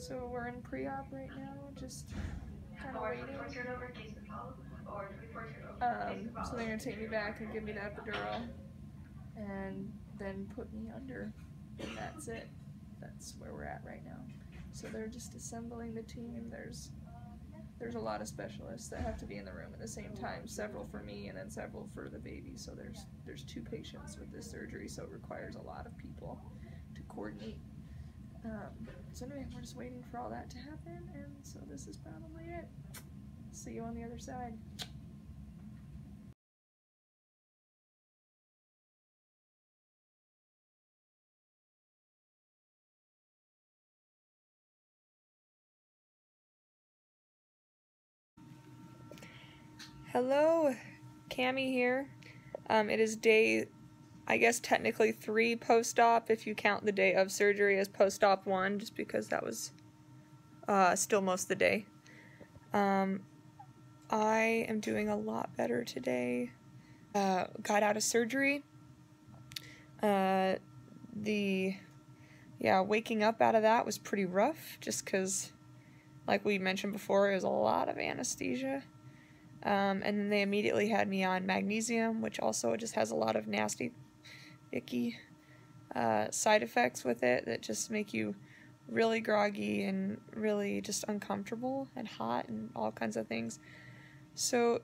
So we're in pre-op right now, just kind of waiting. So they're gonna take me back and give me the epidural, and then put me under, and that's it. That's where we're at right now. So they're just assembling the team. There's a lot of specialists that have to be in the room at the same time. Several for me, and then several for the baby. So there's 2 patients with this surgery, so it requires a lot of people to coordinate. So anyway, we're just waiting for all that to happen, and so this is probably it. See you on the other side. Hello, Cammie here. It is day, I guess technically 3 post-op, if you count the day of surgery as post-op 1, just because that was still most of the day. I am doing a lot better today. Got out of surgery. Waking up out of that was pretty rough, just because, like we mentioned before, it was a lot of anesthesia. And then they immediately had me on magnesium, which also just has a lot of nasty, icky side effects with it that just make you really groggy and really just uncomfortable and hot and all kinds of things. So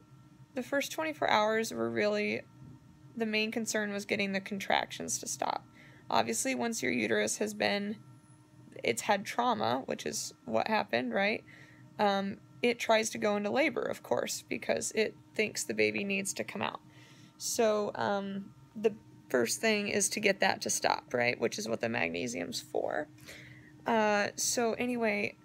the first 24 hours were really, the main concern was getting the contractions to stop. Obviously, once your uterus has been, it's had trauma, which is what happened, right? It tries to go into labor, of course, because it thinks the baby needs to come out. So the first thing is to get that to stop, right? Which is what the magnesium's for. So anyway,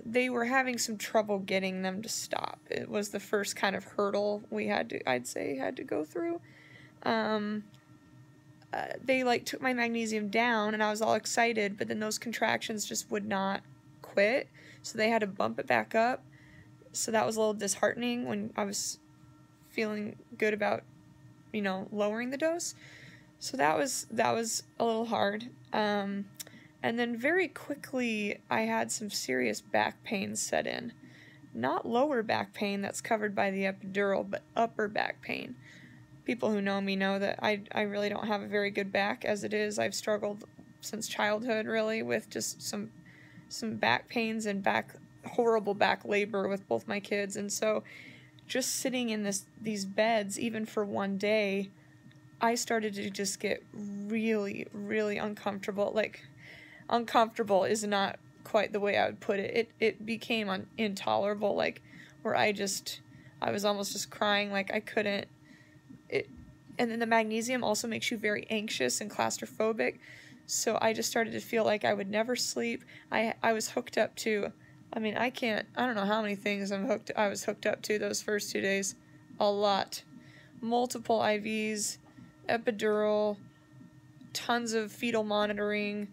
they were having some trouble getting them to stop. It was the first kind of hurdle we had to, I'd say, had to go through. They like took my magnesium down, and I was all excited, but then those contractions just would not quit, so they had to bump it back up. So that was a little disheartening when I was feeling good about, you know, lowering the dose. So that was a little hard. And then very quickly I had some serious back pain set in. Not lower back pain that's covered by the epidural, but upper back pain. People who know me know that I really don't have a very good back as it is. I've struggled since childhood, really, with just some back pains and horrible back labor with both my kids. And so just sitting in these beds, even for one day, I started to just get really, really uncomfortable. Like, uncomfortable is not quite the way I would put it. It became intolerable, like, where I was almost just crying, like I couldn't. And then the magnesium also makes you very anxious and claustrophobic, so I just started to feel like I would never sleep. I was hooked up to, I don't know how many things I was hooked up to those first 2 days. A lot. Multiple IVs, epidural, tons of fetal monitoring,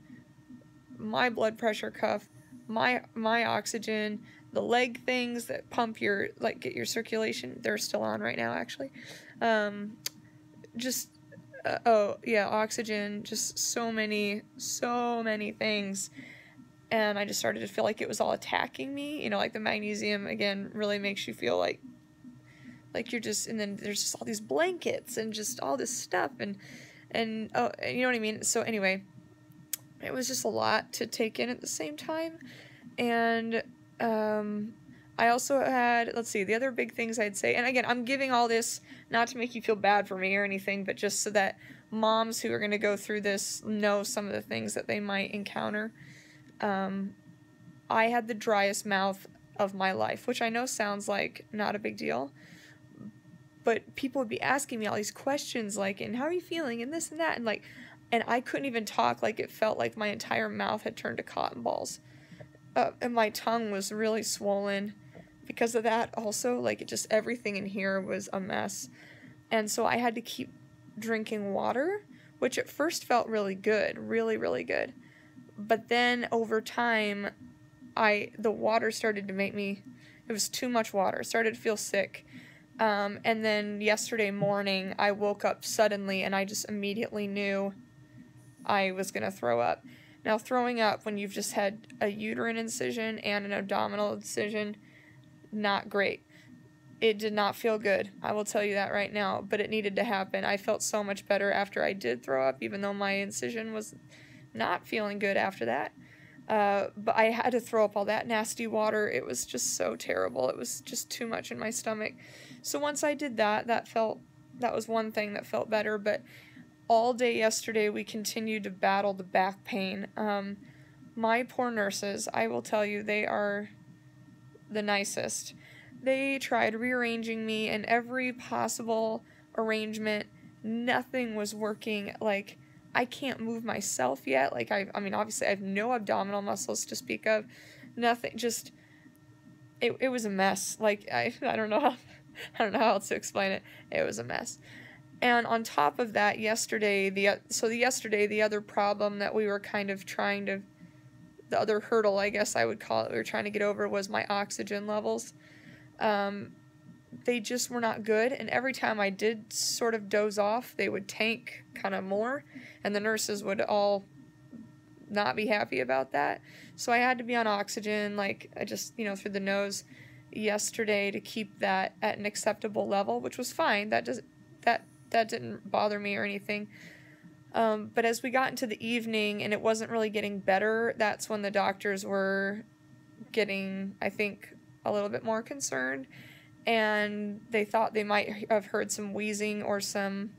my blood pressure cuff, my oxygen, the leg things that pump your, like, get your circulation. They're still on right now, actually. Oxygen, just so many things. And I just started to feel like it was all attacking me. You know, like the magnesium, again, really makes you feel like you're just, and then there's just all these blankets and just all this stuff, and you know what I mean? So anyway, it was just a lot to take in at the same time. And I also had, let's see, the other big things I'd say, and again, I'm giving all this not to make you feel bad for me or anything, but just so that moms who are going to go through this know some of the things that they might encounter. I had the driest mouth of my life, which I know sounds like not a big deal, but people would be asking me all these questions, like, and how are you feeling, and this and that, and I couldn't even talk. Like, it felt like my entire mouth had turned to cotton balls, and my tongue was really swollen because of that also. Like, everything in here was a mess, and so I had to keep drinking water, which at first felt really good, really, really good. But then over time, the water started to make me, it was too much water. I started to feel sick. And then yesterday morning, I woke up suddenly and I just immediately knew I was going to throw up. Now, throwing up when you've just had a uterine incision and an abdominal incision, not great. It did not feel good, I will tell you that right now, but it needed to happen. I felt so much better after I did throw up, even though my incision was not feeling good after that. But I had to throw up all that nasty water. It was just so terrible. It was just too much in my stomach. So once I did that, that was one thing that felt better, but all day yesterday we continued to battle the back pain. My poor nurses, I will tell you, they are the nicest. They tried rearranging me in every possible arrangement. Nothing was working. Like, I can't move myself yet. Like, I mean, obviously I have no abdominal muscles to speak of. Nothing, just, it was a mess. Like, I don't know how, I don't know how else to explain it. It was a mess. And on top of that, yesterday, the other problem that we were kind of the other hurdle, I guess I would call it, we were trying to get over was my oxygen levels. They just were not good, and every time I did sort of doze off, they would tank kind of more, and the nurses would all not be happy about that. So I had to be on oxygen, like, I just, through the nose yesterday to keep that at an acceptable level, which was fine. That didn't bother me or anything. But as we got into the evening and it wasn't really getting better, that's when the doctors were getting, I think, a little bit more concerned, and they thought they might have heard some wheezing or some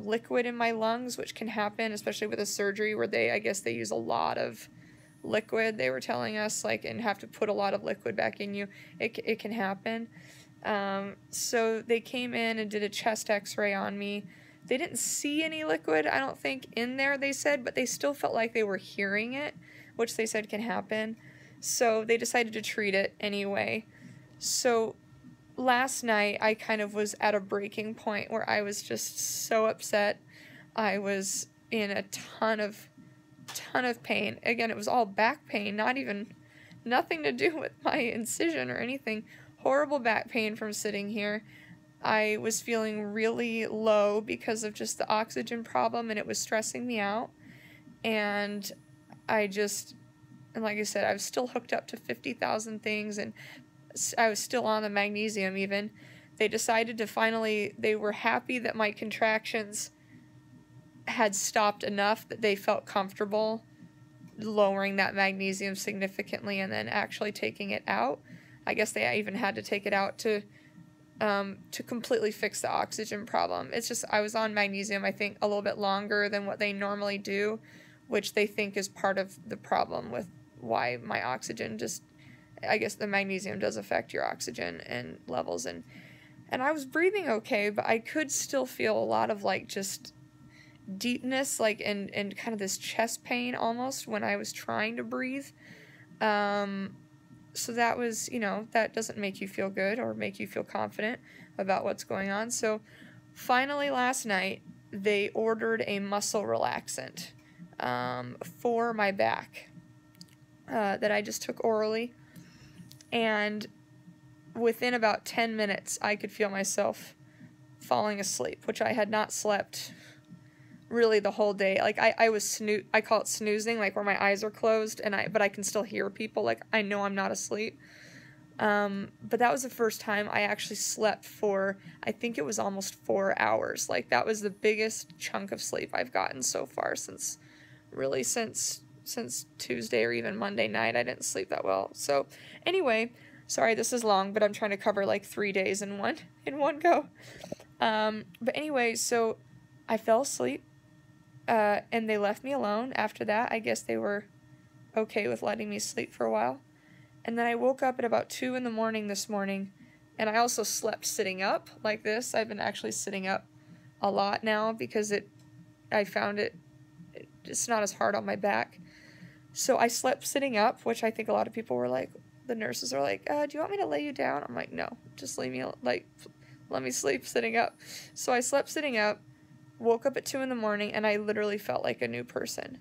liquid in my lungs, which can happen, especially with a surgery where I guess they use a lot of liquid, they were telling us, like, and have to put a lot of liquid back in you. It can happen. So they came in and did a chest x-ray on me. They didn't see any liquid, I don't think, in there, they said, but they still felt like they were hearing it, which they said can happen. So they decided to treat it anyway. So last night I kind of was at a breaking point where I was just so upset. I was in a ton of pain. Again, it was all back pain, nothing to do with my incision or anything. Horrible back pain from sitting here. I was feeling really low because of just the oxygen problem, and it was stressing me out. And like I said, I was still hooked up to 50,000 things, and I was still on the magnesium even. They decided they were happy that my contractions had stopped enough that they felt comfortable lowering that magnesium significantly and then actually taking it out. I guess they even had to take it out to completely fix the oxygen problem. It's just, I was on magnesium, I think, a little bit longer than what they normally do, which they think is part of the problem with why my oxygen I guess the magnesium does affect your oxygen and levels, and I was breathing okay, but I could still feel a lot of, like, just deepness, like, and kind of this chest pain almost when I was trying to breathe. So that was, that doesn't make you feel good or make you feel confident about what's going on. So finally last night, they ordered a muscle relaxant for my back that I just took orally. And within about 10 minutes, I could feel myself falling asleep, which I had not slept really the whole day. Like, I call it snoozing, like where my eyes are closed, but I can still hear people. Like, I know I'm not asleep. But that was the first time I actually slept for, I think it was almost 4 hours. Like, that was the biggest chunk of sleep I've gotten so far since Tuesday or even Monday night. I didn't sleep that well. So anyway, sorry this is long, but I'm trying to cover like 3 days in one go. But anyway, so I fell asleep, and they left me alone after that. I guess they were okay with letting me sleep for a while. And then I woke up at about 2 in the morning this morning, and I also slept sitting up like this. I've been actually sitting up a lot now because I found it's not as hard on my back. So I slept sitting up, which I think a lot of people were like, the nurses are like, do you want me to lay you down? I'm like, no, just let me sleep sitting up. So I slept sitting up, woke up at 2 in the morning, and I literally felt like a new person.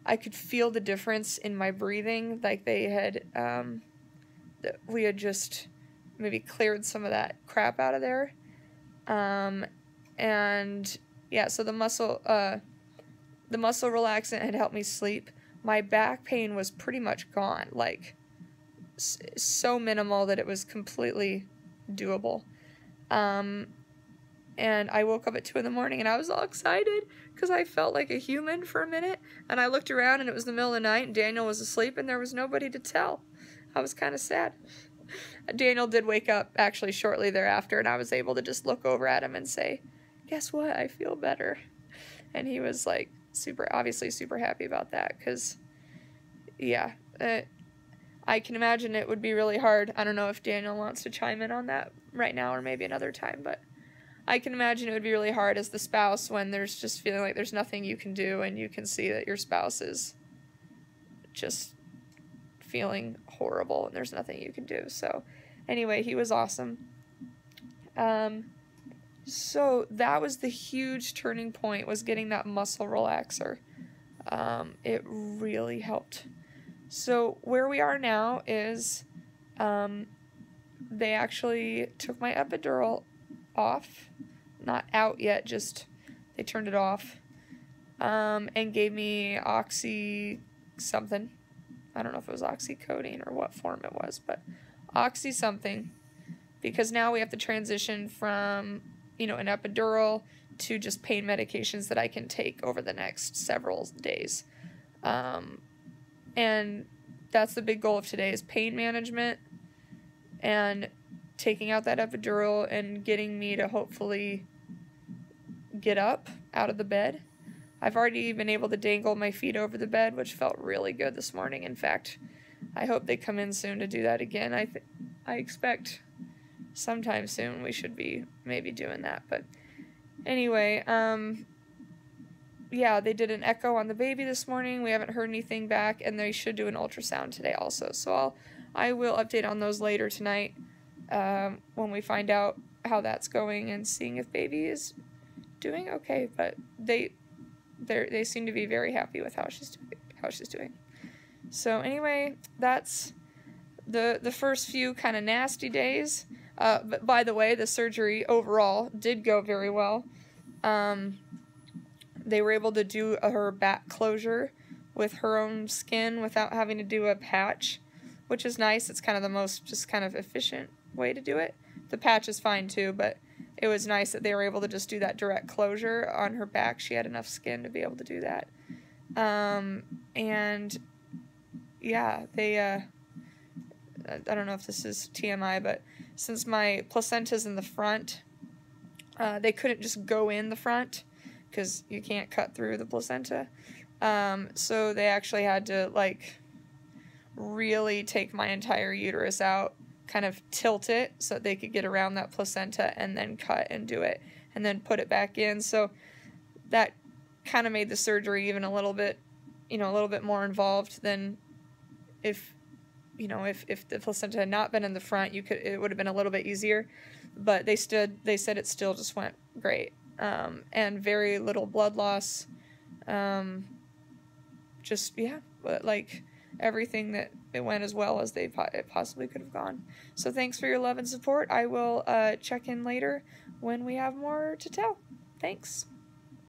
I could feel the difference in my breathing, like we had just maybe cleared some of that crap out of there. And yeah, so the muscle relaxant had helped me sleep. my back pain was pretty much gone, like so minimal that it was completely doable. And I woke up at 2 in the morning and I was all excited because I felt like a human for a minute. And I looked around and it was the middle of the night and Daniel was asleep and there was nobody to tell. I was kind of sad. Daniel did wake up actually shortly thereafter and I was able to just look over at him and say, guess what? I feel better. And he was like obviously super happy about that because, yeah, I can imagine it would be really hard. I don't know if Daniel wants to chime in on that right now or maybe another time, but I can imagine it would be really hard as the spouse when there's just feeling like there's nothing you can do and you can see that your spouse is just feeling horrible and there's nothing you can do. So anyway, he was awesome. So that was the huge turning point, was getting that muscle relaxer. It really helped. So where we are now is they actually took my epidural off, not out yet, just they turned it off, and gave me oxy something. I don't know if it was oxycodone or what form it was, but oxy something, because now we have to transition from, an epidural to just pain medications that I can take over the next several days. And that's the big goal of today, is pain management and taking out that epidural and getting me to hopefully get up out of the bed. I've already been able to dangle my feet over the bed, which felt really good this morning. In fact, I hope they come in soon to do that again. I expect sometime soon we should be maybe doing that. But anyway, yeah, they did an echo on the baby this morning. We haven't heard anything back, and they should do an ultrasound today also. So I will update on those later tonight when we find out how that's going and seeing if baby is doing okay. But they seem to be very happy with how she's doing. So anyway, that's the first few kind of nasty days. But by the way, the surgery overall did go very well. They were able to do her back closure with her own skin without having to do a patch, which is nice. It's kind of the most just kind of efficient way to do it. The patch is fine too, but it was nice that they were able to just do that direct closure on her back. She had enough skin to be able to do that. And yeah, they, I don't know if this is TMI, but since my placenta's in the front, they couldn't just go in the front because you can't cut through the placenta. So they actually had to really take my entire uterus out, kind of tilt it so that they could get around that placenta and then cut and do it and then put it back in. So that kind of made the surgery even a little bit more involved than if the placenta had not been in the front. It would have been a little bit easier, but they said it still just went great. And very little blood loss. But everything that it went as well as it possibly could have gone. So thanks for your love and support. I will check in later when we have more to tell. Thanks.